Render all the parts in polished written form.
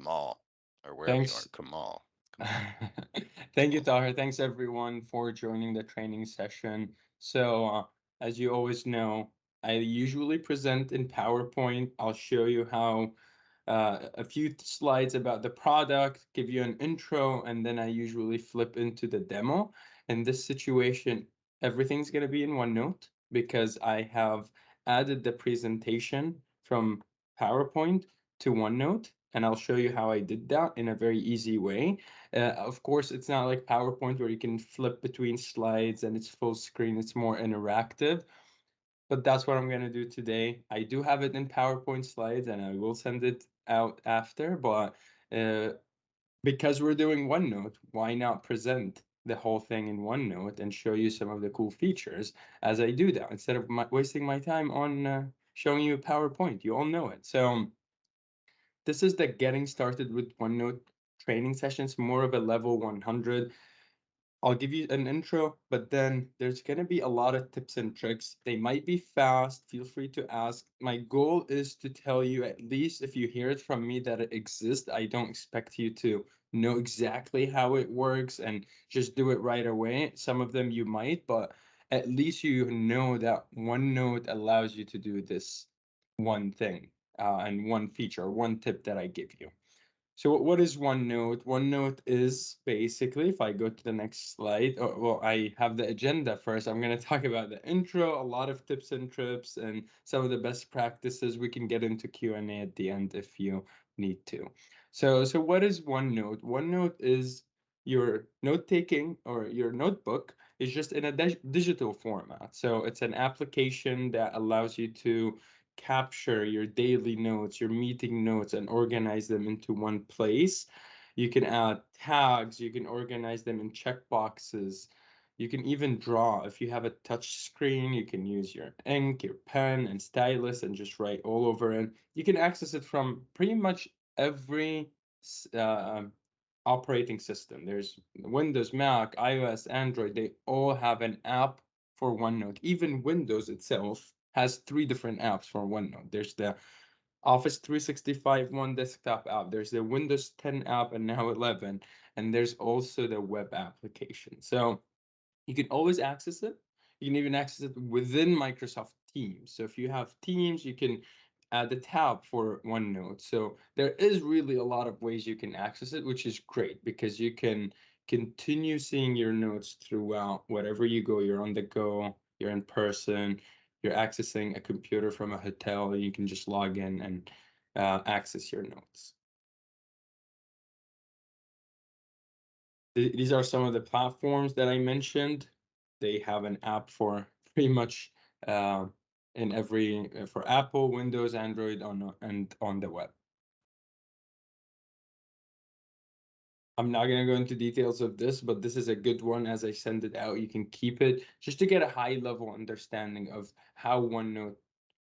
Kamal, or wherever you are, Thanks. Kamal. Kamal. Thank you, Taher. Thanks everyone for joining the training session. As you always know, I usually present in PowerPoint. I'll show you how a few slides about the product, give you an intro, and then I usually flip into the demo. In this situation, everything's going to be in OneNote because I have added the presentation from PowerPoint to OneNote, and I'll show you how I did that in a very easy way. Of course, it's not like PowerPoint where you can flip between slides and it's full screen, it's more interactive. But that's what I'm going to do today. I do have it in PowerPoint slides and I will send it out after, but uh, because we're doing OneNote, why not present the whole thing in OneNote and show you some of the cool features as I do that instead of wasting my time on showing you PowerPoint. You all know it. So this is the getting started with OneNote training sessions, more of a level 100. I'll give you an intro, but then there's going to be a lot of tips and tricks. They might be fast. Feel free to ask. My goal is to tell you, at least if you hear it from me, that it exists. I don't expect you to know exactly how it works and just do it right away. Some of them you might, but at least you know that OneNote allows you to do this one thing and one feature, one tip that I give you. So what is OneNote? OneNote is basically, if I go to the next slide, well, I have the agenda first. I'm going to talk about the intro, a lot of tips and trips, and some of the best practices. We can get into Q&A at the end if you need to. So what is OneNote? OneNote is your note-taking or your notebook is just in a digital format. So it's an application that allows you to capture your daily notes, your meeting notes, and organize them into one place. You can add tags, you can organize them in checkboxes. You can even draw. If you have a touch screen, you can use your ink, your pen, and stylus and just write all over it. You can access it from pretty much every uh, operating system. There's Windows, Mac, iOS, Android. They all have an app for OneNote. Even Windows itself has three different apps for OneNote. There's the Office 365 One desktop app. There's the Windows 10 app and now 11. And there's also the web application. So you can always access it. You can even access it within Microsoft Teams. So if you have Teams, you can add a tab for OneNote. So there is really a lot of ways you can access it, which is great because you can continue seeing your notes throughout wherever you go. You're on the go, you're in person, you're accessing a computer from a hotel. You can just log in and access your notes. These are some of the platforms that I mentioned. They have an app for pretty much uh, in every for Apple, Windows, Android, and on the web. I'm not going to go into details of this, but this is a good one. As I send it out, you can keep it just to get a high level understanding of how OneNote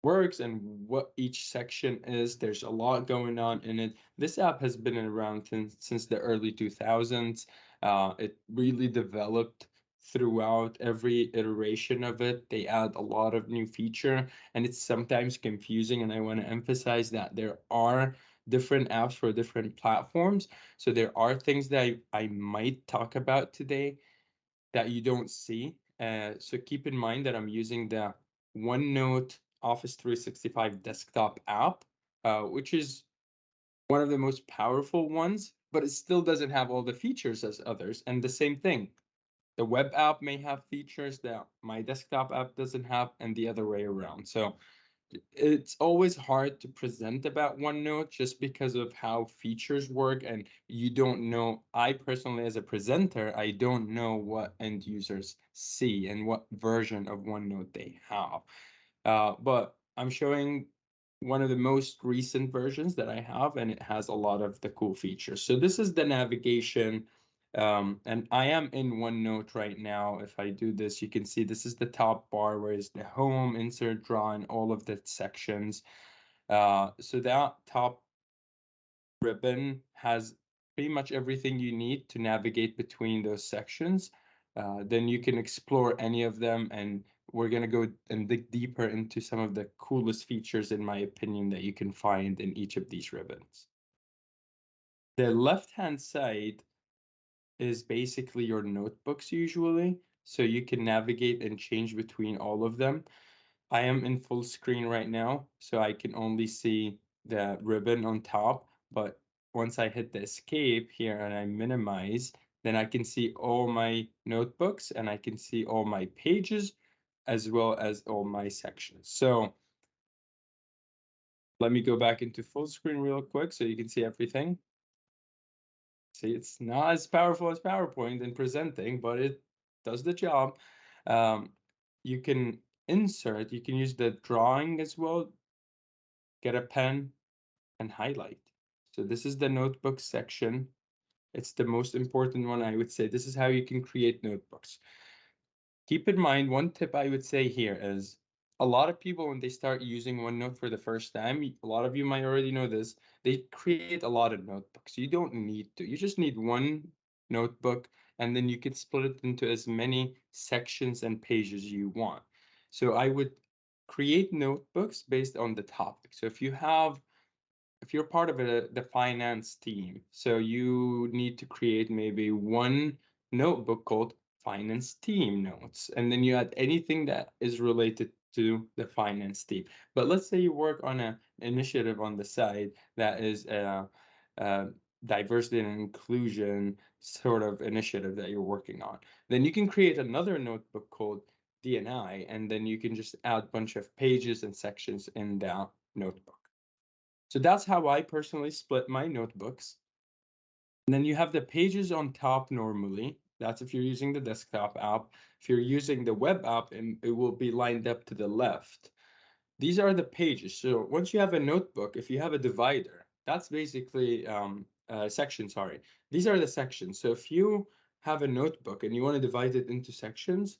works and what each section is. There's a lot going on in it. This app has been around since the early 2000s. It really developed throughout every iteration of it. They add a lot of new feature, and it's sometimes confusing. And I want to emphasize that there are different apps for different platforms. So there are things that I might talk about today that you don't see. So keep in mind that I'm using the OneNote Office 365 desktop app, which is one of the most powerful ones, but it still doesn't have all the features as others. And the same thing, the web app may have features that my desktop app doesn't have, and the other way around. So it's always hard to present about OneNote just because of how features work, and you don't know. I personally, as a presenter, I don't know what end users see and what version of OneNote they have. But I'm showing one of the most recent versions that I have, and it has a lot of the cool features. So this is the navigation. And I am in OneNote right now. If I do this, you can see this is the top bar where is the home, insert, draw, and all of the sections. So that top ribbon has pretty much everything you need to navigate between those sections. Then you can explore any of them, and we're going to go and dig deeper into some of the coolest features, in my opinion, that you can find in each of these ribbons. The left-hand side is basically your notebooks usually, so you can navigate and change between all of them. I am in full screen right now, so I can only see the ribbon on top, but once I hit the escape here and I minimize, then I can see all my notebooks and I can see all my pages as well as all my sections. So let me go back into full screen real quick so you can see everything. See, it's not as powerful as PowerPoint in presenting, but it does the job. You can insert, you can use the drawing as well, get a pen and highlight. So this is the notebook section. It's the most important one, I would say. This is how you can create notebooks. Keep in mind, one tip I would say here is a lot of people, when they start using OneNote for the first time, a lot of you might already know this, they create a lot of notebooks. You don't need to. You just need one notebook, and then you could split it into as many sections and pages you want. So I would create notebooks based on the topic. So if you're part of the finance team, so you need to create maybe one notebook called finance team notes, and then you add anything that is related to the finance team. But let's say you work on an initiative on the side that is a diversity and inclusion sort of initiative that you're working on. Then you can create another notebook called D&I, and then you can just add a bunch of pages and sections in that notebook. So that's how I personally split my notebooks. And then you have the pages on top normally. That's if you're using the desktop app. If you're using the web app, it will be lined up to the left. These are the pages. So once you have a notebook, if you have a divider, that's basically section, sorry. These are the sections. So if you have a notebook and you want to divide it into sections,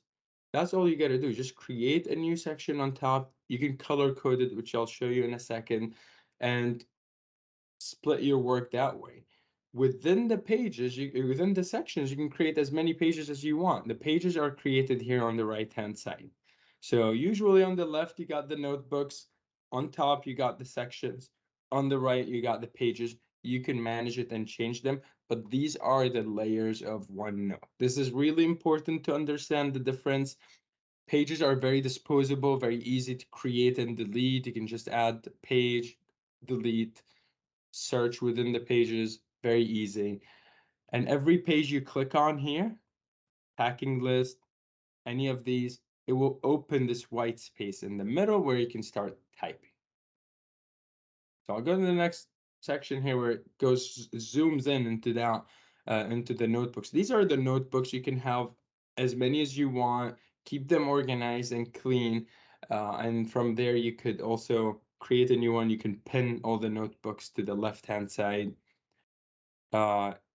that's all you got to do. Just create a new section on top. You can color code it, which I'll show you in a second, and split your work that way. Within the pages, within the sections, you can create as many pages as you want. The pages are created here on the right-hand side. So usually on the left, you got the notebooks. On top, you got the sections. On the right, you got the pages. You can manage it and change them, but these are the layers of OneNote. This is really important to understand the difference. Pages are very disposable, very easy to create and delete. You can just add page, delete, search within the pages, very easy. And every page you click on here, packing list, any of these, it will open this white space in the middle where you can start typing. So I'll go to the next section here where it goes, zooms in into that, into the notebooks. These are the notebooks. You can have as many as you want, keep them organized and clean. And from there, you could also create a new one. You can pin all the notebooks to the left-hand side.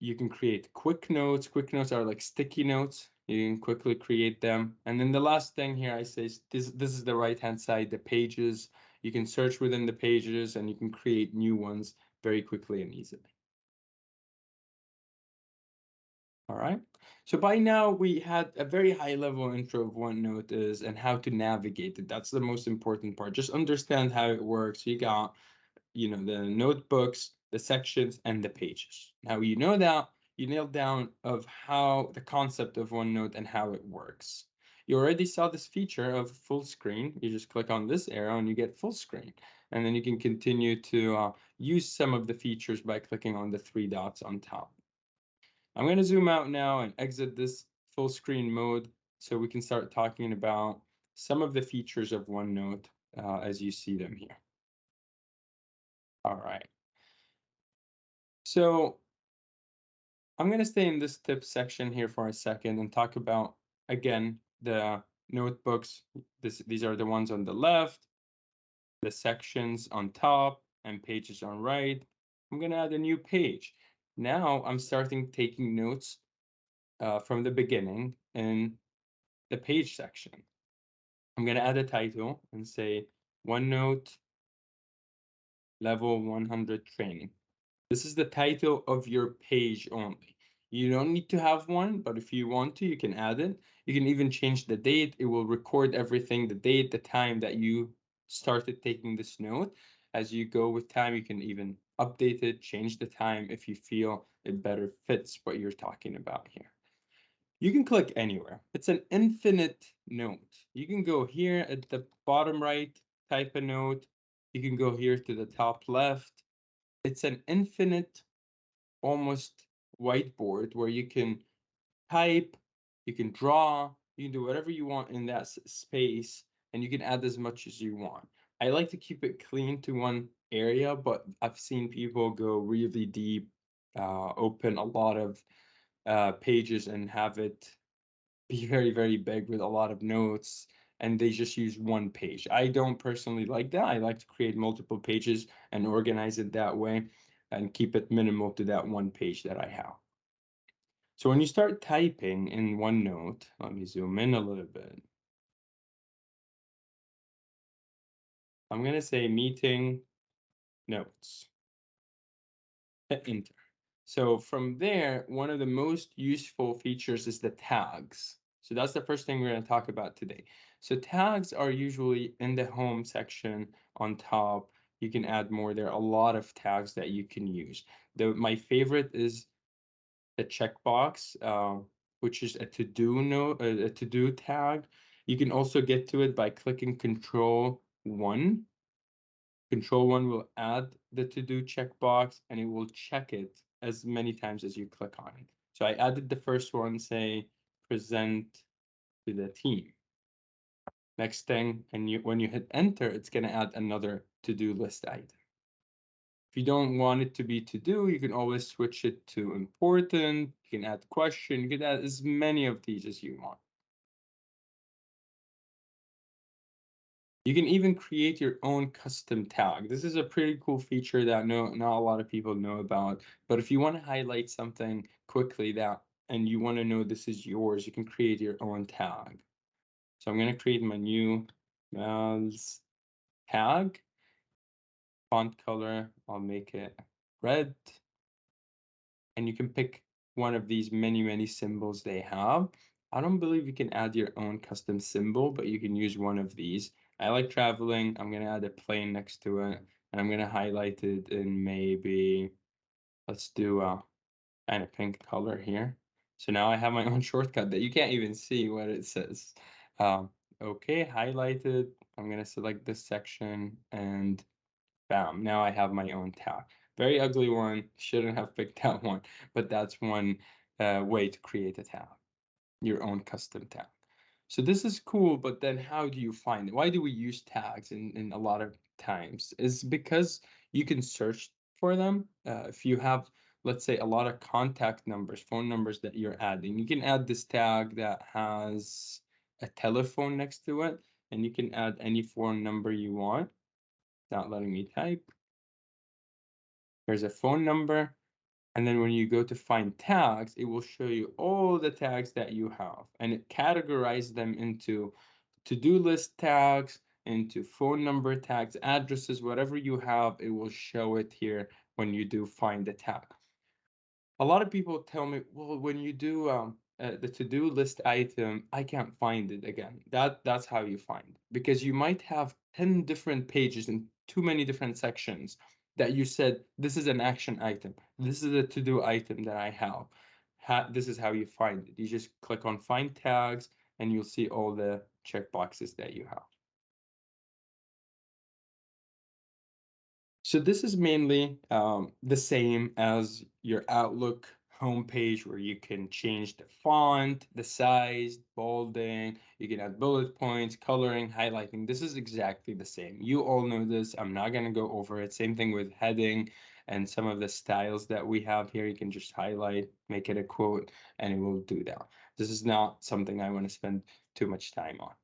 You can create quick notes. Quick notes are like sticky notes. You can quickly create them. And then the last thing here I say is this is the right-hand side, the pages. You can search within the pages and you can create new ones very quickly and easily. All right. So by now we had a very high level intro of OneNote is and how to navigate it. That's the most important part. Just understand how it works. You got the notebooks, the sections, and the pages. Now you know that, you nailed down of how the concept of OneNote and how it works. You already saw this feature of full screen. You just click on this arrow and you get full screen. And then you can continue to use some of the features by clicking on the three dots on top. I'm going to zoom out now and exit this full screen mode so we can start talking about some of the features of OneNote as you see them here. All right. So I'm going to stay in this tips section here for a second and talk about, again, the notebooks. These are the ones on the left, the sections on top, and pages on right. I'm going to add a new page. Now I'm starting taking notes from the beginning in the page section. I'm going to add a title and say OneNote Level 100 Training. This is the title of your page only. You don't need to have one, but if you want to, you can add it. You can even change the date. It will record everything, the date, the time that you started taking this note. As you go with time, you can even update it, change the time if you feel it better fits what you're talking about here. You can click anywhere. It's an infinite note. You can go here at the bottom right, type a note. You can go here to the top left. It's an infinite, almost whiteboard where you can type, you can draw, you can do whatever you want in that space, and you can add as much as you want. I like to keep it clean to one area, but I've seen people go really deep, open a lot of pages and have it be very, very big with a lot of notes, and they just use one page. I don't personally like that. I like to create multiple pages and organize it that way and keep it minimal to that one page that I have. So when you start typing in OneNote, let me zoom in a little bit. I'm going to say meeting notes. Hit enter. So from there, one of the most useful features is the tags. So that's the first thing we're going to talk about today. So tags are usually in the home section on top. You can add more. There are a lot of tags that you can use. My favorite is a checkbox, which is a to-do note, a to-do tag. You can also get to it by clicking Control 1. Control 1 will add the to-do checkbox, and it will check it as many times as you click on it. So I added the first one, say, present to the team. Next thing, and when you hit enter, it's going to add another to-do list item. If you don't want it to be to do, you can always switch it to important. You can add question. You can add as many of these as you want. You can even create your own custom tag. This is a pretty cool feature that not a lot of people know about. But if you want to highlight something quickly and you want to know this is yours, you can create your own tag. So I'm going to create my new mouse tag. Font color, I'll make it red. And you can pick one of these many symbols they have. I don't believe you can add your own custom symbol, but you can use one of these. I like traveling. I'm going to add a plane next to it, and I'm going to highlight it in maybe, let's do a kind of pink color here. So now I have my own shortcut that you can't even see what it says. Okay, highlighted. I'm going to select this section and bam, now I have my own tag. Very ugly one, shouldn't have picked that one, but that's one way to create a tag, your own custom tag. So this is cool, but then how do you find it? Why do we use tags in a lot of times? Is because you can search for them. If you have, let's say, a lot of contact numbers, phone numbers that you're adding, you can add this tag that has a telephone next to it, and you can add any phone number you want. Not letting me type. There's a phone number, and then when you go to find tags, it will show you all the tags that you have, and it categorizes them into to-do list tags, into phone number tags, addresses, whatever you have, it will show it here when you do find the tag. A lot of people tell me, well, when you do the to-do list item, I can't find it again. That's how you find it. Because you might have 10 different pages in too many different sections that you said, this is an action item. This is a to-do item that I have. This is how you find it. You just click on find tags and you'll see all the checkboxes that you have. So this is mainly the same as your Outlook homepage where you can change the font, the size, bolding, you can add bullet points, coloring, highlighting. This is exactly the same. You all know this. I'm not going to go over it. Same thing with heading and some of the styles that we have here. You can just highlight, make it a quote, and it will do that. This is not something I want to spend too much time on.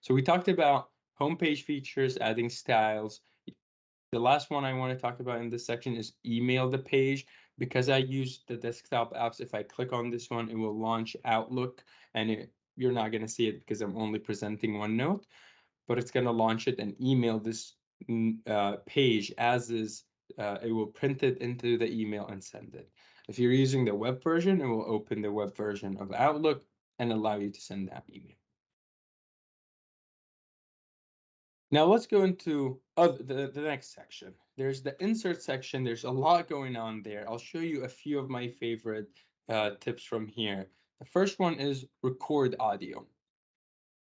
So we talked about homepage features, adding styles. The last one I want to talk about in this section is email the page. Because I use the desktop apps, if I click on this one, it will launch Outlook, and you're not going to see it because I'm only presenting OneNote, but it's going to launch it and email this page as is. It will print it into the email and send it. If you're using the web version, it will open the web version of Outlook and allow you to send that email. Now let's go into the next section. there's the insert section. There's a lot going on there. I'll show you a few of my favorite tips from here. The first one is record audio.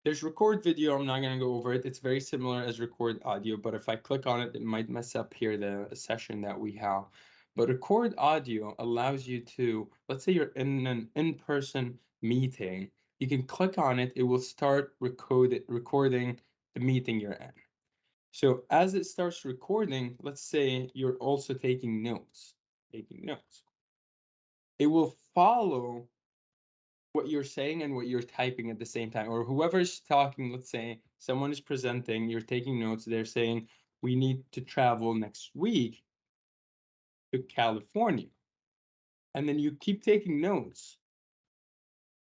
There's record video. I'm not going to go over it. It's very similar as record audio, but if I click on it, it might mess up here the session that we have. But record audio allows you to, let's say you're in an in-person meeting, you can click on it. It will start recording the meeting you're in. So as it starts recording, let's say you're also taking notes. It will follow what you're saying and what you're typing at the same time, or whoever's talking. Let's say someone is presenting, you're taking notes, they're saying, we need to travel next week to California. And then you keep taking notes.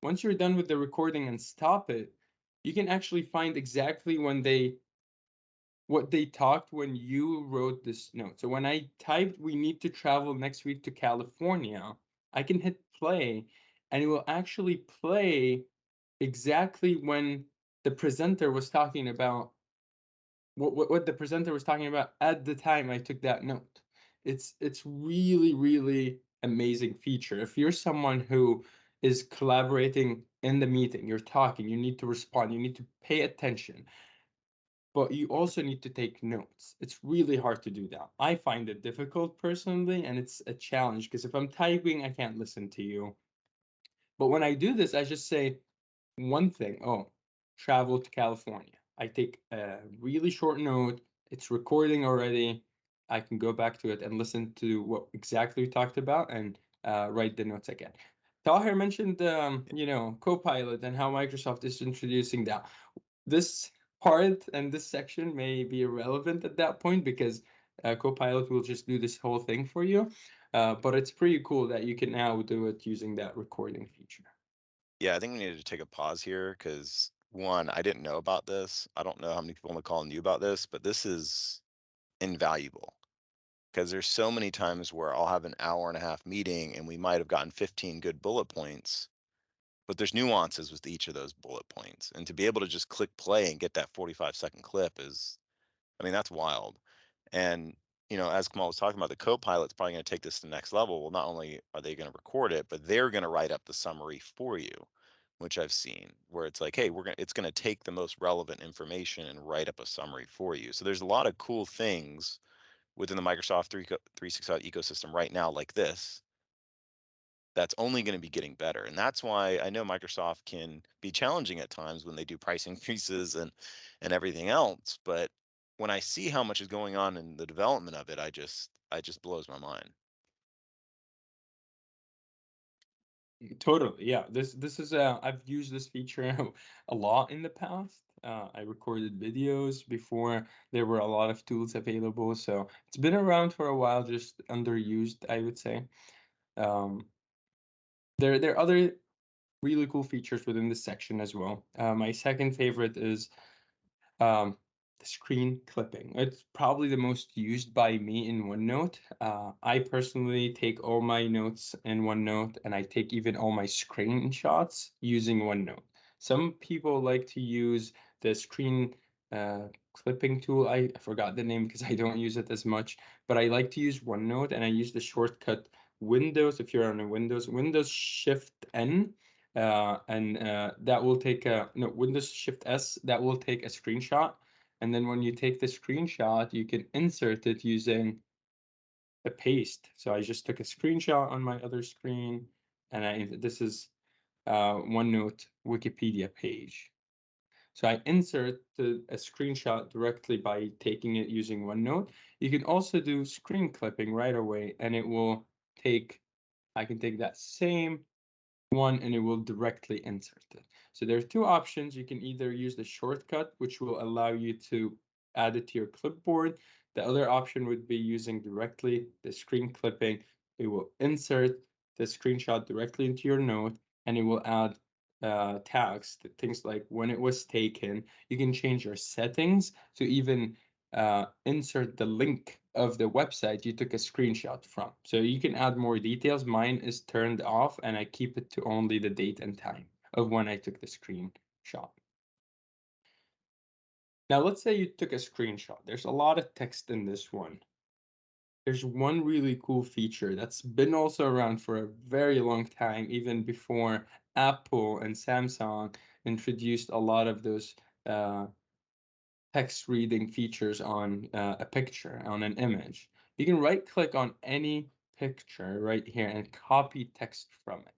Once you're done with the recording and stop it, you can actually find exactly what they talked when you wrote this note. So when I typed, we need to travel next week to California, I can hit play and it will actually play exactly when the presenter was talking about what the presenter was talking about at the time I took that note. It's really, really amazing feature. If you're someone who is collaborating in the meeting, you're talking, you need to respond, you need to pay attention, but you also need to take notes. It's really hard to do that. I find it difficult personally, and it's a challenge because if I'm typing, I can't listen to you. But when I do this, I just say one thing. Oh, travel to California. I take a really short note. It's recording already. I can go back to it and listen to what exactly we talked about and write the notes again. Taher mentioned, Copilot and how Microsoft is introducing that. This part and this section may be irrelevant at that point because Copilot will just do this whole thing for you. But it's pretty cool that you can now do it using that recording feature. Yeah, I think we needed to take a pause here because one, I didn't know about this. I don't know how many people on the call knew about this, but this is invaluable because there's so many times where I'll have an hour and a half meeting and we might have gotten 15 good bullet points, but there's nuances with each of those bullet points. And to be able to just click play and get that 45-second clip is, I mean, that's wild. And, as Kamal was talking about, the co-pilot's probably going to take this to the next level. Well, not only are they going to record it, but they're going to write up the summary for you, which I've seen where it's like, hey, it's going to take the most relevant information and write up a summary for you. So there's a lot of cool things within the Microsoft 365 ecosystem right now, like this, that's only going to be getting better. And that's why I know Microsoft can be challenging at times when they do price increases and everything else. But when I see how much is going on in the development of it, I just blows my mind. Totally, yeah. This is I've used this feature a lot in the past. I recorded videos before there were a lot of tools available, so it's been around for a while, just underused, I would say. Um, there are other really cool features within this section as well. My second favorite is um, the screen clipping. It's probably the most used by me in OneNote. I personally take all my notes in OneNote, and I take even all my screenshots using OneNote. Some people like to use the screen clipping tool. I forgot the name because I don't use it as much, but I like to use OneNote, and I use the shortcut Windows. If you're on a Windows Shift N, and that will take a no Windows Shift S, that will take a screenshot, and then when you take the screenshot you can insert it using a paste. So I just took a screenshot on my other screen, and this is OneNote Wikipedia page. So I insert a screenshot directly by taking it using OneNote. You can also do screen clipping right away, and I can take that same one and it will directly insert it. So there are two options. You can either use the shortcut, which will allow you to add it to your clipboard. The other option would be using directly the screen clipping. It will insert the screenshot directly into your note, and it will add tags, things like when it was taken. You can change your settings to even insert the link of the website you took a screenshot from. So you can add more details. Mine is turned off and I keep it to only the date and time of when I took the screenshot. Now let's say you took a screenshot. There's a lot of text in this one. there's one really cool feature that's been also around for a very long time, even before Apple and Samsung introduced a lot of those text reading features on a picture, on an image. You can right click on any picture right here and copy text from it.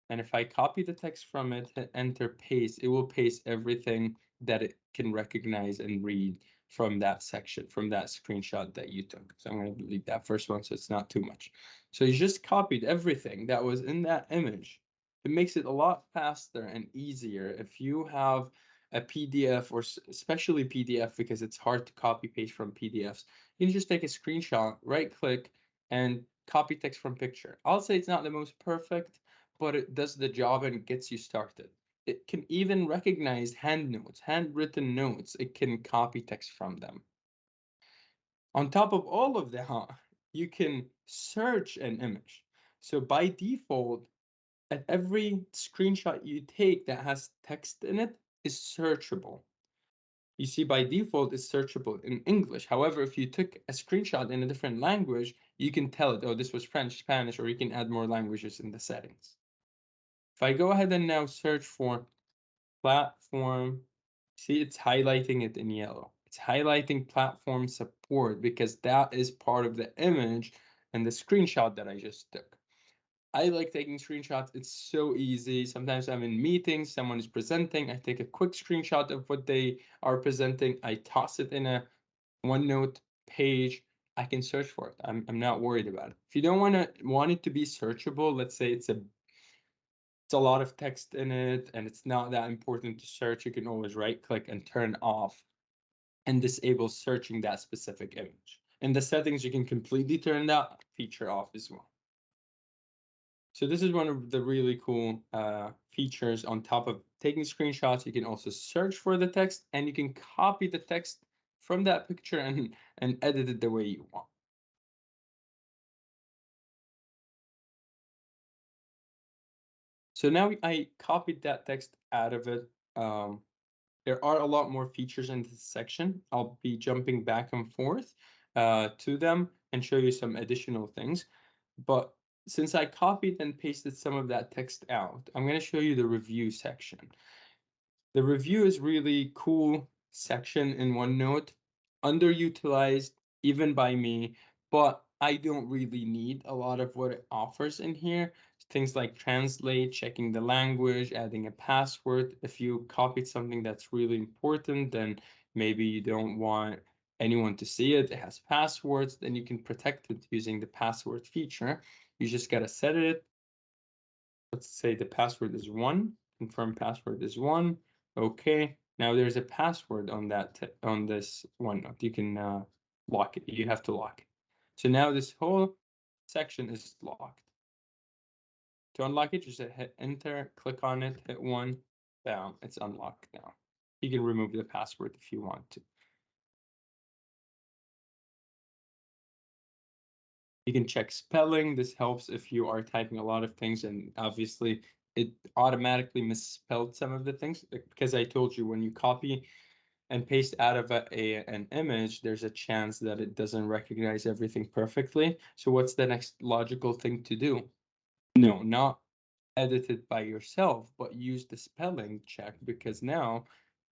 And if I copy the text from it, hit enter paste, it will paste everything that it can recognize and read from that section, from that screenshot that you took. So I'm going to delete that first one so it's not too much. So you just copied everything that was in that image. It makes it a lot faster and easier if you have a PDF, or especially PDF, because it's hard to copy paste from PDFs. You can just take a screenshot, right click, and copy text from picture. I'll say it's not the most perfect, but it does the job and gets you started. It can even recognize hand notes, handwritten notes. It can copy text from them. On top of all of that, you can search an image. So by default, at every screenshot you take that has text in it is searchable. You see, by default, it's searchable in English. However, if you took a screenshot in a different language, you can tell it, oh, this was French, Spanish, or you can add more languages in the settings. If I go ahead and now search for platform, see it's highlighting it in yellow. It's highlighting platform support because that is part of the image and the screenshot that I just took. I like taking screenshots. It's so easy. Sometimes I'm in meetings, someone is presenting. I take a quick screenshot of what they are presenting. I toss it in a OneNote page. I can search for it. I'm not worried about it. If you don't want it to be searchable, let's say it's a lot of text in it and it's not that important to search, you can always right click and turn off and disable searching that specific image. In the settings, you can completely turn that feature off as well. So this is one of the really cool features. On top of taking screenshots, you can also search for the text and you can copy the text from that picture and edit it the way you want. So now I copied that text out of it. There are a lot more features in this section. I'll be jumping back and forth to them and show you some additional things. But since I copied and pasted some of that text out, I'm going to show you the review section. The review is really cool section in OneNote, underutilized even by me, but I don't really need a lot of what it offers in here. Things like translate, checking the language, adding a password. If you copied something that's really important, then maybe you don't want anyone to see it. It has passwords, then you can protect it using the password feature. You just gotta set it. Let's say the password is 1, confirm password is 1. Okay, now there's a password on that on this OneNote. You can lock it. You have to lock it. So now this whole section is locked. To unlock it, just hit enter, click on it, hit 1, bam, it's unlocked now. You can remove the password if you want to. You can check spelling. This helps if you are typing a lot of things and obviously it automatically misspelled some of the things, because I told you when you copy and paste out of an image, there's a chance that it doesn't recognize everything perfectly. So what's the next logical thing to do? No, not edit it by yourself, but use the spelling check, because now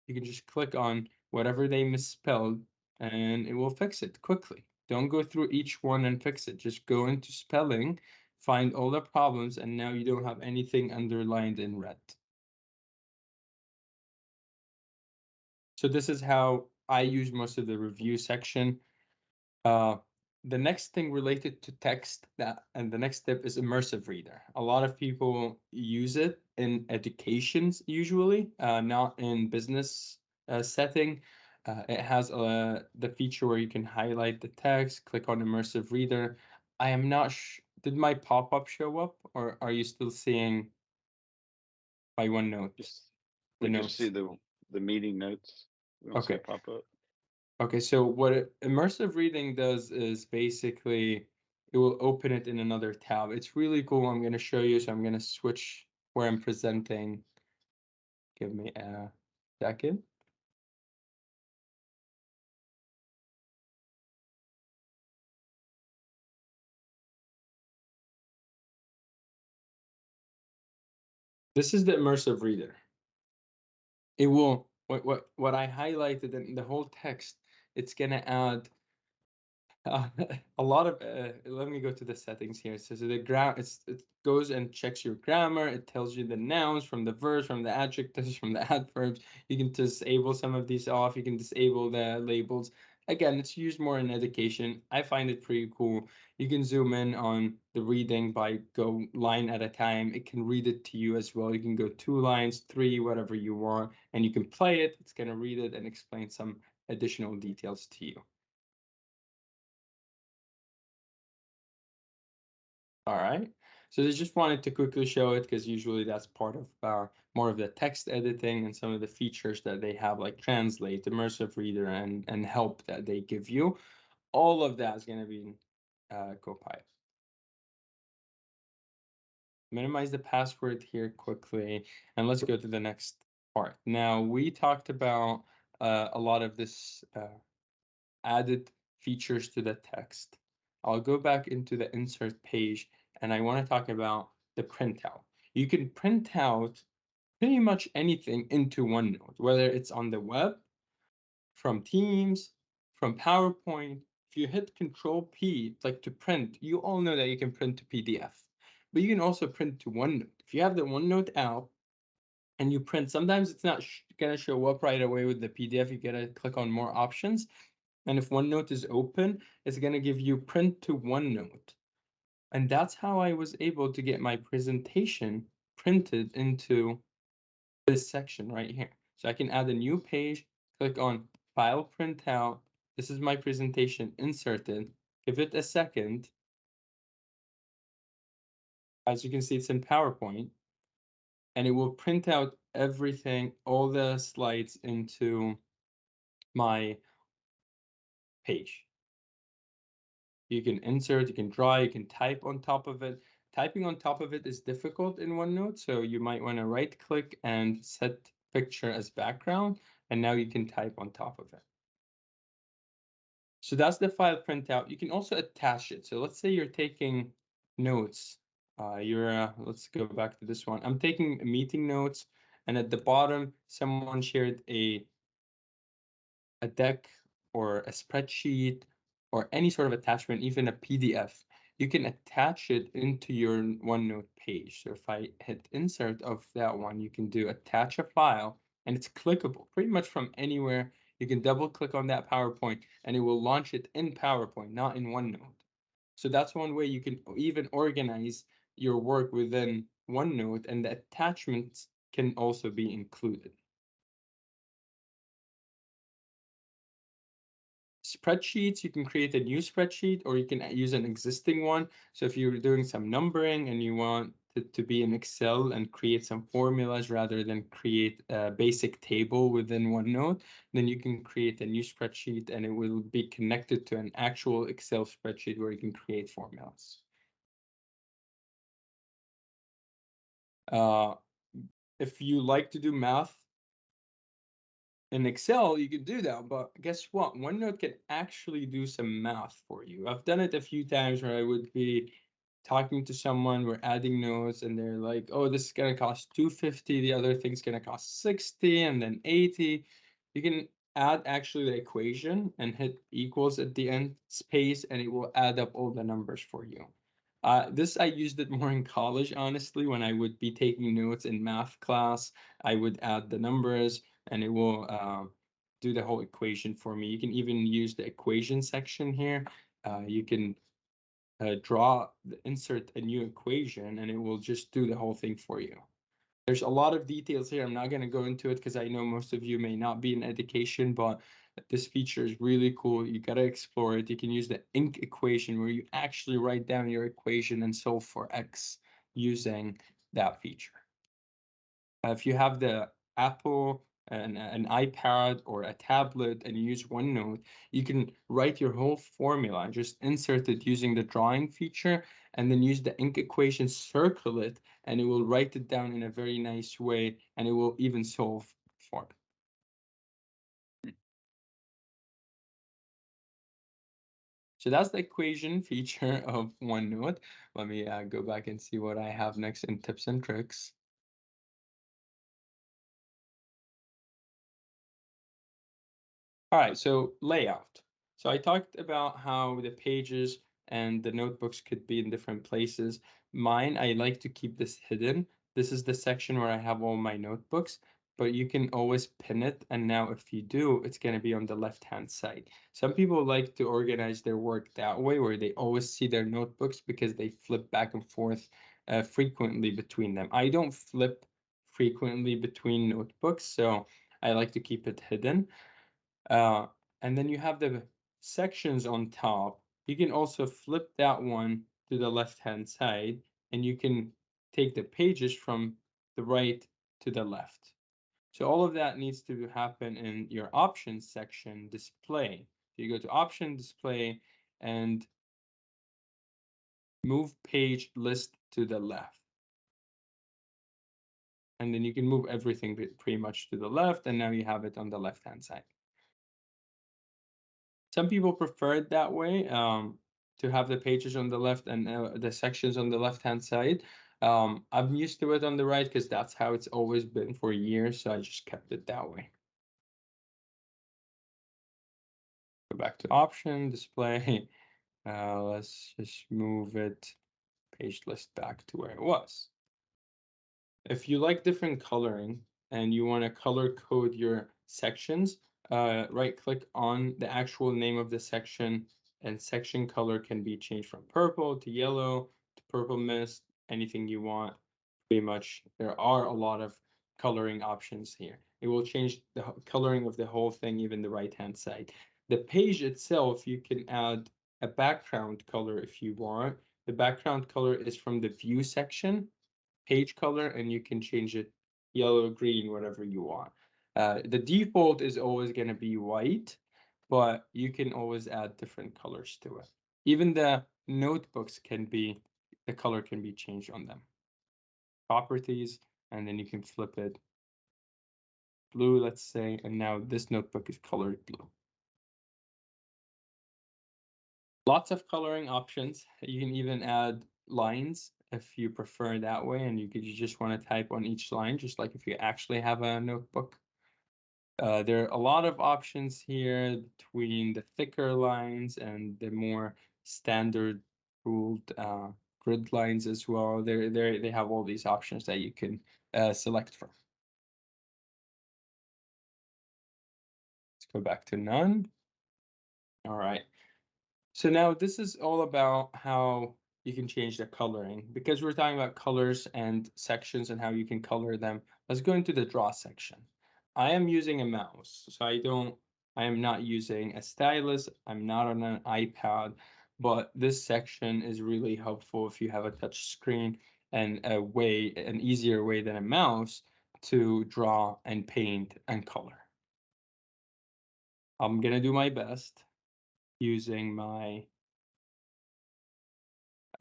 you can just click on whatever they misspelled and it will fix it quickly. Don't go through each one and fix it. Just go into spelling, find all the problems, and now you don't have anything underlined in red. So this is how I use most of the review section. The next thing related to text, and the next step is immersive reader. A lot of people use it in educations usually, not in business setting. It has the feature where you can highlight the text, click on immersive reader. I am not did my pop-up show up, or are you still seeing my OneNote, Just the we just see notes? the meeting notes. We don't see Okay. it pop up. Okay, so what immersive reading does is basically it will open it in another tab. It's really cool. I'm going to show you. So I'm going to switch where I'm presenting. Give me a second. This is the immersive reader. It will, what I highlighted in the whole text, it's gonna add a lot of, let me go to the settings here. So the it goes and checks your grammar. It tells you the nouns from the verbs, from the adjectives, from the adverbs. You can disable some of these off. You can disable the labels. Again, it's used more in education. I find it pretty cool. You can zoom in on the reading by go line at a time. It can read it to you as well. You can go 2 lines, 3, whatever you want, and you can play it. It's going to read it and explain some additional details to you. All right, so I just wanted to quickly show it because usually that's part of more of the text editing and some of the features that they have, like translate, immersive reader, and help that they give you. All of that is going to be in Copilot. Minimize the password here quickly, and let's go to the next part. Now, we talked about a lot of this added features to the text. I'll go back into the insert page, and I want to talk about the printout. You can print out pretty much anything into OneNote, whether it's on the web, from Teams, from PowerPoint. If you hit Control P, like to print, you all know that you can print to PDF, but you can also print to OneNote. If you have the OneNote app and you print, sometimes it's not going to show up right away with the PDF. You got to click on more options. And if OneNote is open, it's going to give you print to OneNote. And that's how I was able to get my presentation printed into this section right here. So I can add a new page, click on File Printout. This is my presentation inserted. Give it a second. As you can see, it's in PowerPoint. And it will print out everything, all the slides into my page. You can insert, you can draw, you can type on top of it. Typing on top of it is difficult in OneNote, so you might want to right click and set picture as background, and now you can type on top of it. So that's the file printout. You can also attach it. So let's say you're taking notes. Let's go back to this one. I'm taking meeting notes, and at the bottom, someone shared a deck or a spreadsheet or any sort of attachment, even a PDF, you can attach it into your OneNote page. So if I hit insert of that one, you can do attach a file, and it's clickable pretty much from anywhere. You can double click on that PowerPoint and it will launch it in PowerPoint, not in OneNote. So that's one way you can even organize your work within OneNote, and the attachments can also be included. Spreadsheets, you can create a new spreadsheet or you can use an existing one. So if you're doing some numbering and you want it to be in Excel and create some formulas rather than create a basic table within OneNote, then you can create a new spreadsheet and it will be connected to an actual Excel spreadsheet where you can create formulas. If you like to do math in Excel, you could do that, but guess what? OneNote can actually do some math for you. I've done it a few times where I would be talking to someone, we're adding notes, and they're like, oh, this is gonna cost 250, the other thing's gonna cost 60, and then 80. You can add actually the equation and hit equals at the end space, and it will add up all the numbers for you. This I used it more in college, honestly, when I would be taking notes in math class. I would add the numbers and it will do the whole equation for me. You can even use the equation section here. You can insert a new equation and it will just do the whole thing for you. There's a lot of details here. I'm not going to go into it because I know most of you may not be in education, but this feature is really cool. You got to explore it. You can use the ink equation where you actually write down your equation and solve for X using that feature. If you have the Apple and an iPad or a tablet and you use OneNote, you can write your whole formula and just insert it using the drawing feature and then use the ink equation, circle it, and it will write it down in a very nice way and it will even solve for it. So that's the equation feature of OneNote. Let me go back and see what I have next in tips and tricks. All right, so layout. So I talked about how the pages and the notebooks could be in different places. Mine, I like to keep this hidden. This is the section where I have all my notebooks, but you can always pin it. And now if you do, it's going to be on the left-hand side. Some people like to organize their work that way, where they always see their notebooks because they flip back and forth frequently between them. I don't flip frequently between notebooks, so I like to keep it hidden. And then you have the sections on top. You can also flip that one to the left-hand side, and you can take the pages from the right to the left. So all of that needs to happen in your options section, display. So you go to option, display, and move page list to the left. And then you can move everything pretty much to the left, and now you have it on the left-hand side. Some people prefer it that way, to have the pages on the left and the sections on the left-hand side. I'm used to it on the right because that's how it's always been for years, so I just kept it that way. Go back to option, display. Let's just move it, page list back to where it was. If you like different coloring and you want to color code your sections, right click on the actual name of the section, and section color can be changed from purple to yellow to purple mist, anything you want. Pretty much, there are a lot of coloring options here. It will change the coloring of the whole thing, even the right-hand side. The page itself, you can add a background color if you want. The background color is from the view section, page color, and you can change it yellow, green, whatever you want. The default is always going to be white, but you can always add different colors to it. Even the notebooks can be, the color can be changed on them. Properties, and then you can flip it blue, let's say, and now this notebook is colored blue. Lots of coloring options. You can even add lines if you prefer that way, and you just want to type on each line, just like if you actually have a notebook. There are a lot of options here between the thicker lines and the more standard ruled grid lines as well. They have all these options that you can select from. Let's go back to none. All right. So now this is all about how you can change the coloring. Because we're talking about colors and sections and how you can color them, let's go into the draw section. I am using a mouse, so I am not using a stylus. I'm not on an iPad, but this section is really helpful if you have a touch screen and an easier way than a mouse to draw and paint and color. I'm gonna do my best using my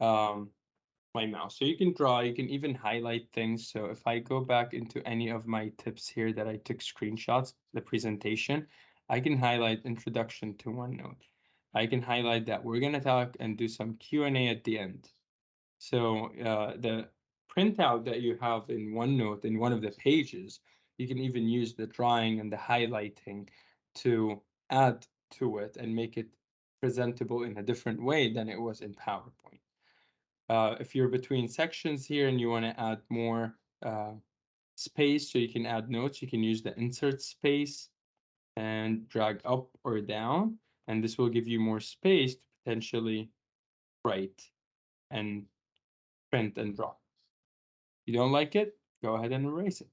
mouse. So you can draw, you can even highlight things. So if I go back into any of my tips here that I took screenshots, the presentation, I can highlight introduction to OneNote. I can highlight that we're going to talk and do some Q&A at the end. So the printout that you have in OneNote in one of the pages, you can even use the drawing and the highlighting to add to it and make it presentable in a different way than it was in PowerPoint. If you're between sections here and you want to add more space so you can add notes, you can use the insert space and drag up or down, and this will give you more space to potentially write and print and draw. You don't like it? Go ahead and erase it.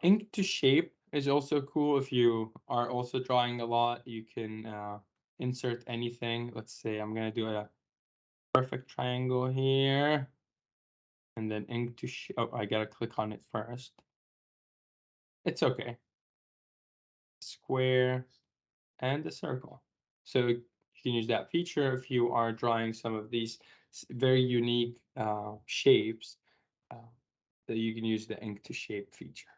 Ink to shape is also cool. If you are also drawing a lot, you can insert anything. Let's say I'm going to do a perfect triangle here. And then ink to oh, I gotta click on it first. It's okay. Square and a circle. So you can use that feature if you are drawing some of these very unique shapes, that you can use the ink to shape feature.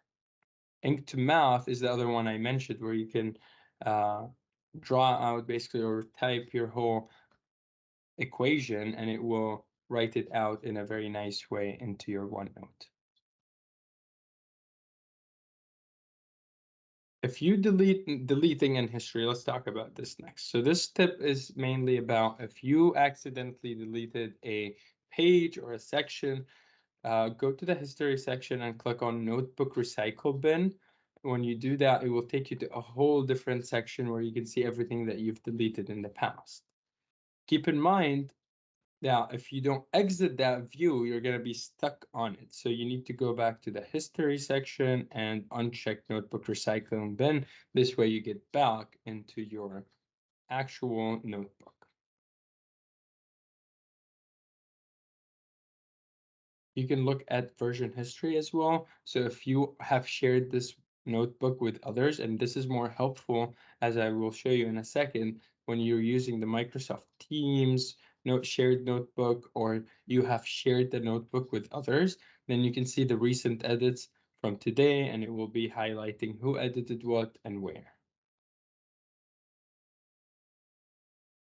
Ink to math is the other one I mentioned, where you can draw out basically or type your whole equation and it will write it out in a very nice way into your OneNote. if you deleting in history, let's talk about this next. So this tip is mainly about if you accidentally deleted a page or a section, go to the history section and click on notebook recycle bin. When you do that, it will take you to a whole different section where you can see everything that you've deleted in the past. Keep in mind now, if you don't exit that view, you're going to be stuck on it. So you need to go back to the history section and uncheck notebook recycling bin. This way you get back into your actual notebook. You can look at version history as well. So if you have shared this notebook with others, and this is more helpful, as I will show you in a second, when you're using the Microsoft Teams shared notebook, or you have shared the notebook with others, then you can see the recent edits from today, and it will be highlighting who edited what and where.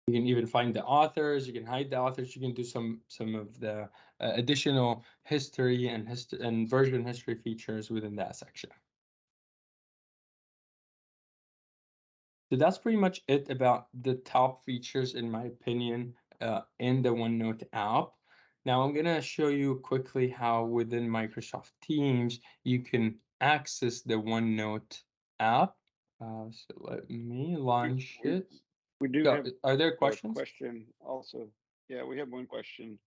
You can even find the authors, you can hide the authors, you can do some of the additional history and version history features within that section. So that's pretty much it about the top features, in my opinion, in the OneNote app. Now I'm gonna show you quickly how within Microsoft Teams you can access the OneNote app. So let me launch it. We do So, have are there a questions? question also. Yeah, we have one question.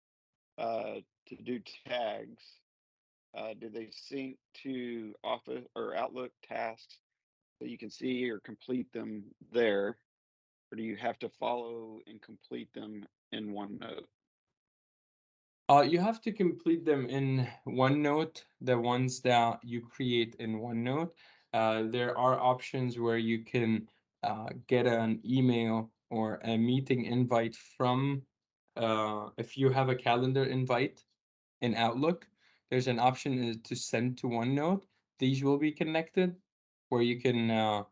To do tags, do they sync to Office or Outlook tasks so you can see or complete them there? Or do you have to follow and complete them in OneNote? You have to complete them in OneNote, the ones that you create in OneNote. There are options where you can get an email or a meeting invite from, if you have a calendar invite in Outlook, there's an option to send to OneNote. These will be connected where you can,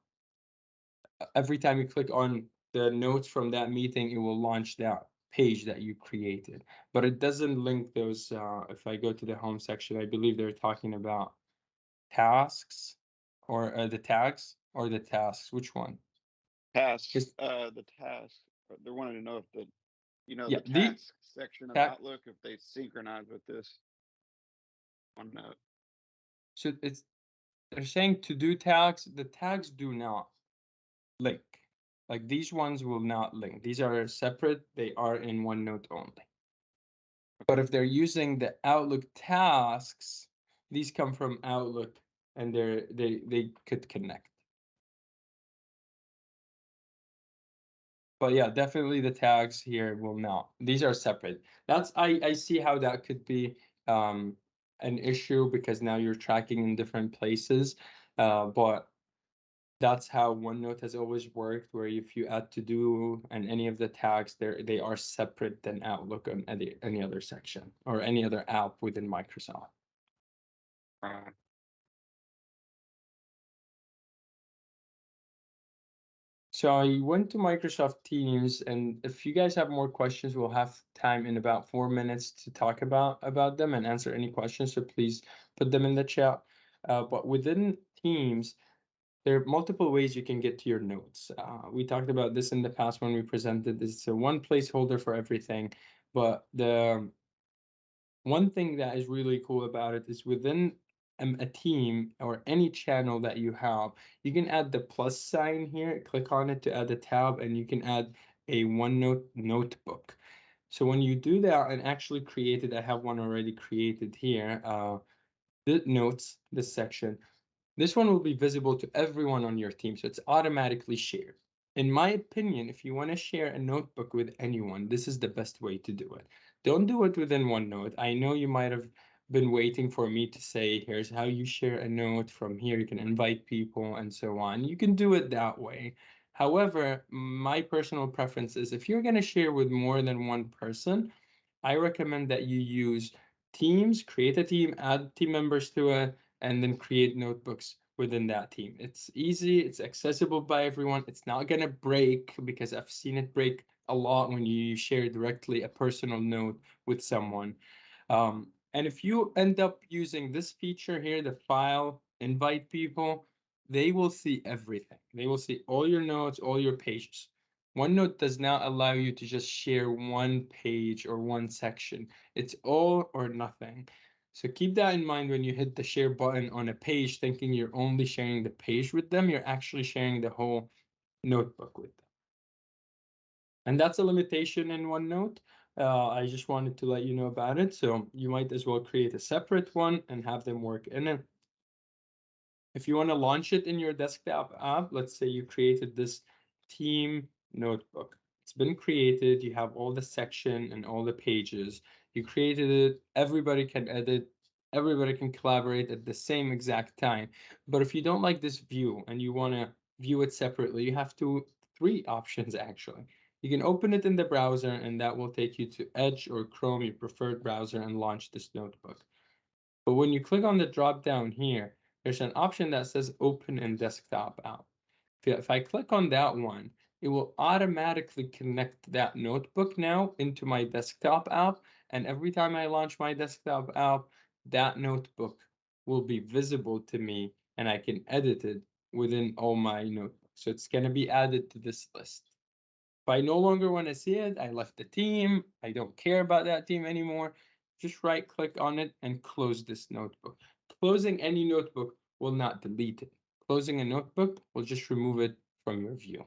every time you click on the notes from that meeting, it will launch that page that you created, but it doesn't link those. If I go to the home section, I believe they're talking about tasks or the tags or the tasks. Which one? Tasks, Is the task, they're wanting to know if the, yeah, the the task section of tag. Outlook, if they synchronize with this OneNote. So it's they're saying to do tags. The tags do not link. Like these ones will not link. These are separate. They are in OneNote only. But if they're using the Outlook tasks, these come from Outlook and they could connect. But yeah, definitely the tags here will not. These are separate. That's I see how that could be an issue because now you're tracking in different places. But that's how OneNote has always worked, where if you add to do and any of the tags, they are separate than Outlook on any other section or any other app within Microsoft. So I went to Microsoft Teams, and if you guys have more questions, we'll have time in about 4 minutes to talk about them and answer any questions. So please put them in the chat. But within Teams, there are multiple ways you can get to your notes. We talked about this in the past when we presented this. So one placeholder for everything, but the one thing that is really cool about it is within a team or any channel that you have, you can add the plus sign here, click on it to add a tab, and you can add a OneNote notebook. So when you do that and actually create it, I have one already created here, the notes, this section. This one will be visible to everyone on your team, so it's automatically shared. In my opinion, if you want to share a notebook with anyone, this is the best way to do it. Don't do it within OneNote. I know you might have been waiting for me to say, here's how you share a note. From here, you can invite people and so on. You can do it that way. However, my personal preference is if you're going to share with more than one person, I recommend that you use Teams, create a team, add team members to it, and then create notebooks within that team. It's easy, it's accessible by everyone. It's not gonna break because I've seen it break a lot when you share directly a personal note with someone. And if you end up using this feature here, the file, invite people, they will see everything. They will see all your notes, all your pages. OneNote does not allow you to just share one page or one section. It's all or nothing. So keep that in mind when you hit the share button on a page, thinking you're only sharing the page with them. You're actually sharing the whole notebook with them. And that's a limitation in OneNote. I just wanted to let you know about it. So you might as well create a separate one and have them work in it. If you want to launch it in your desktop app, let's say you created this team notebook. It's been created. You have all the section and all the pages. You created it. Everybody can edit. Everybody can collaborate at the same exact time. But if you don't like this view and you want to view it separately, you have three options actually. You can open it in the browser, and that will take you to Edge or Chrome, your preferred browser, and launch this notebook. But when you click on the drop down here, there's an option that says Open in Desktop App. If I click on that one, it will automatically connect that notebook now into my desktop app. And every time I launch my desktop app, that notebook will be visible to me and I can edit it within all my notebooks. So it's going to be added to this list. If I no longer want to see it, I left the team, I don't care about that team anymore, just right click on it and close this notebook. Closing any notebook will not delete it. Closing a notebook will just remove it from your view.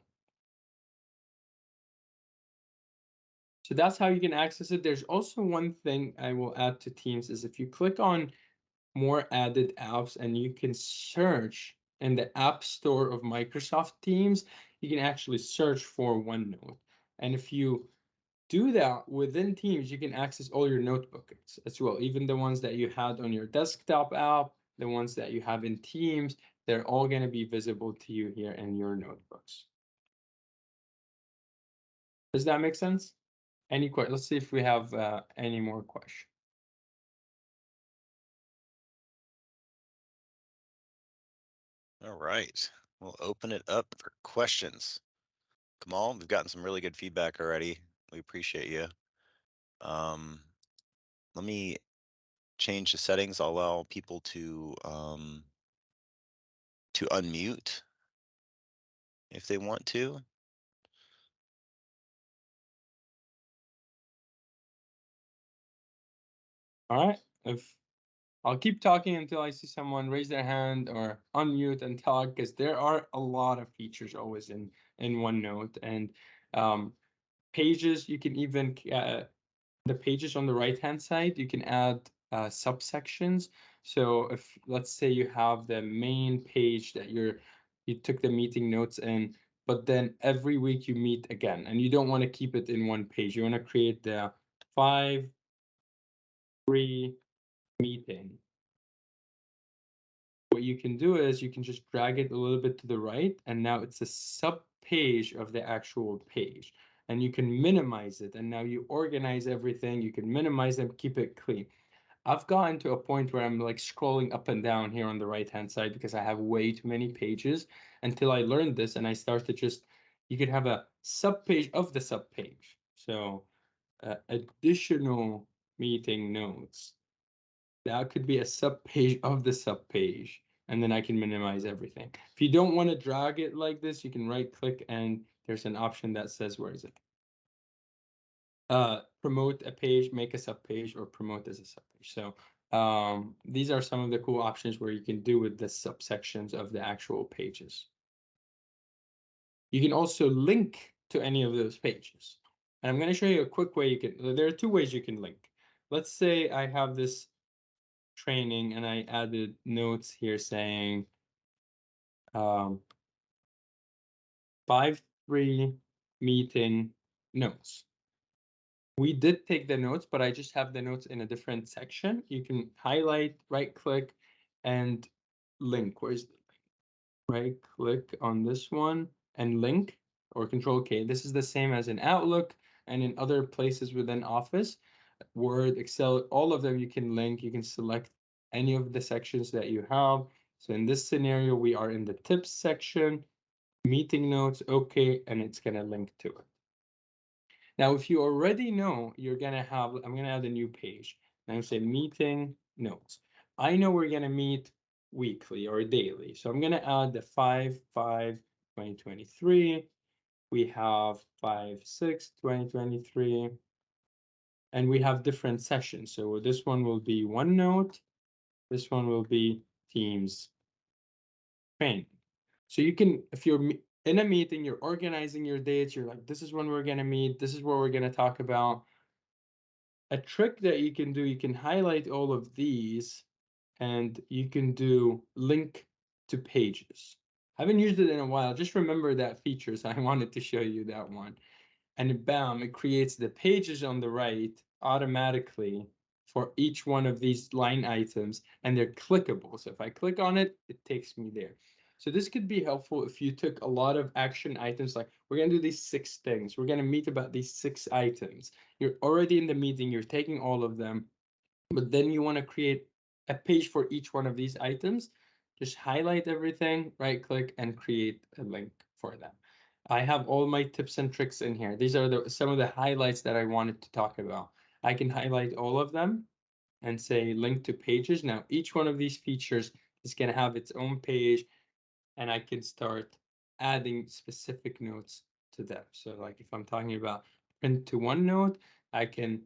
So that's how you can access it. There's also one thing I will add to Teams is if you click on more added apps and you can search in the App Store of Microsoft Teams, you can actually search for OneNote. And if you do that within Teams, you can access all your notebooks as well, even the ones that you had on your desktop app, the ones that you have in Teams, they're all going to be visible to you here in your notebooks. Does that make sense? Any questions? Let's see if we have any more questions. All right, we'll open it up for questions. Kamal, we've gotten some really good feedback already. We appreciate you. Let me change the settings. I'll allow people to unmute if they want to. All right. If I'll keep talking until I see someone raise their hand or unmute and talk, because there are a lot of features always in OneNote. And pages, you can even the pages on the right hand side, you can add subsections. So if let's say you have the main page that you took the meeting notes in, but then every week you meet again and you don't want to keep it in one page, you want to create the 5-3 meeting. What you can do is you can just drag it a little bit to the right, and now it's a sub page of the actual page. And you can minimize it, and now you organize everything. You can minimize them, keep it clean. I've gotten to a point where I'm like scrolling up and down here on the right hand side because I have way too many pages until I learned this, and I started just, you could have a sub page of the sub page. So additional meeting notes. That could be a sub page of the sub page, and then I can minimize everything. If you don't want to drag it like this, you can right click and there's an option that says, where is it? Promote a page, make a sub page, or promote as a sub page. So these are some of the cool options where you can do with the subsections of the actual pages. You can also link to any of those pages. And I'm going to show you a quick way you can, there are two ways you can link. Let's say I have this training and I added notes here saying 5-3 meeting notes. We did take the notes, but I just have the notes in a different section. You can highlight, right click, and link. Where's the link? Right click on this one and link, or Control K. This is the same as in Outlook and in other places within Office, Word, Excel, all of them you can link. You can select any of the sections that you have. So in this scenario, we are in the tips section, meeting notes, okay, and it's going to link to it. Now, if you already know you're going to have, I'm going to add a new page. And I'm going to say meeting notes. I know we're going to meet weekly or daily. So I'm going to add the 5/5/2023. We have 5/6/2023. And we have different sessions. So this one will be OneNote. This one will be Teams training. So you can, if you're in a meeting, you're organizing your dates, you're like, this is when we're going to meet, this is what we're going to talk about. A trick that you can do, you can highlight all of these and you can do link to pages. I haven't used it in a while. Just remember that feature. So I wanted to show you that one. And bam, it creates the pages on the right automatically for each one of these line items, and they're clickable. So if I click on it, it takes me there. So this could be helpful if you took a lot of action items, like we're going to do these 6 things. We're going to meet about these 6 items. You're already in the meeting, you're taking all of them, but then you want to create a page for each one of these items. Just highlight everything, right click, and create a link for them. I have all my tips and tricks in here. These are some of the highlights that I wanted to talk about. I can highlight all of them and say link to pages. Now, each one of these features is going to have its own page, and I can start adding specific notes to them. So like if I'm talking about print to OneNote, I can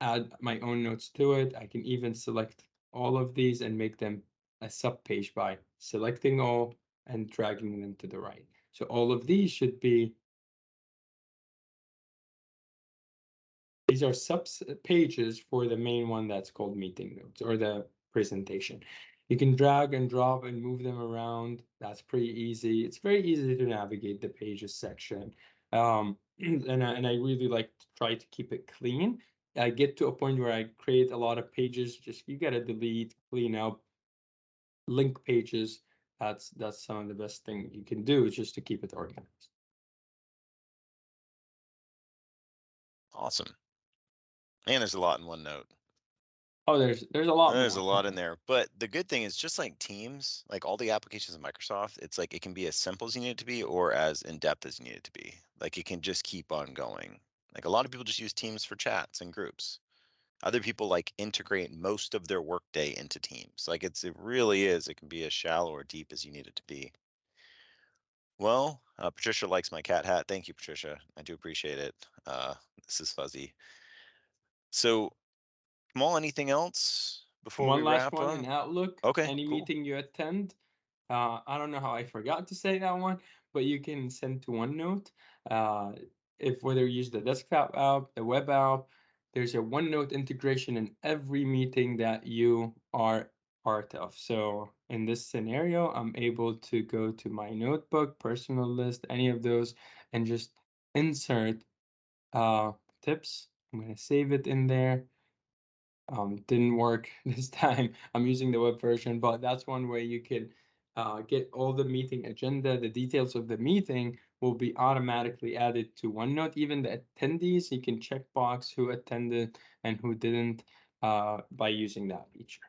add my own notes to it. I can even select all of these and make them a sub page by selecting all and dragging them to the right. So all of these should be, these are sub pages for the main one that's called meeting notes or the presentation. You can drag and drop and move them around. That's pretty easy. It's very easy to navigate the pages section. And I really like to try to keep it clean. I get to a point where I create a lot of pages. Just you gotta delete, clean up, link pages. That's some of the best thing you can do, just to keep it organized. Awesome. And there's a lot in OneNote. Oh, there's a lot There's a more. lot in there. But the good thing is, just like Teams, like all the applications of Microsoft, it's like it can be as simple as you need it to be or as in-depth as you need it to be. Like it can just keep on going. Like a lot of people just use Teams for chats and groups. Other people like integrate most of their workday into Teams. Like it really is. It can be as shallow or deep as you need it to be. Well, Patricia likes my cat hat. Thank you, Patricia. I do appreciate it. This is Fuzzy. So, Kamal, anything else before we One last wrap one in up? Outlook. Okay, Any cool. meeting you attend, I don't know how I forgot to say that one, but you can send to OneNote. If whether you use the desktop app, the web app, there's a OneNote integration in every meeting that you are part of. So in this scenario, I'm able to go to my notebook, personal list, any of those, and just insert tips. I'm going to save it in there. Didn't work this time. I'm using the web version, but that's one way you can get all the meeting agenda. The details of the meeting will be automatically added to OneNote. Even the attendees, you can check box who attended and who didn't by using that feature.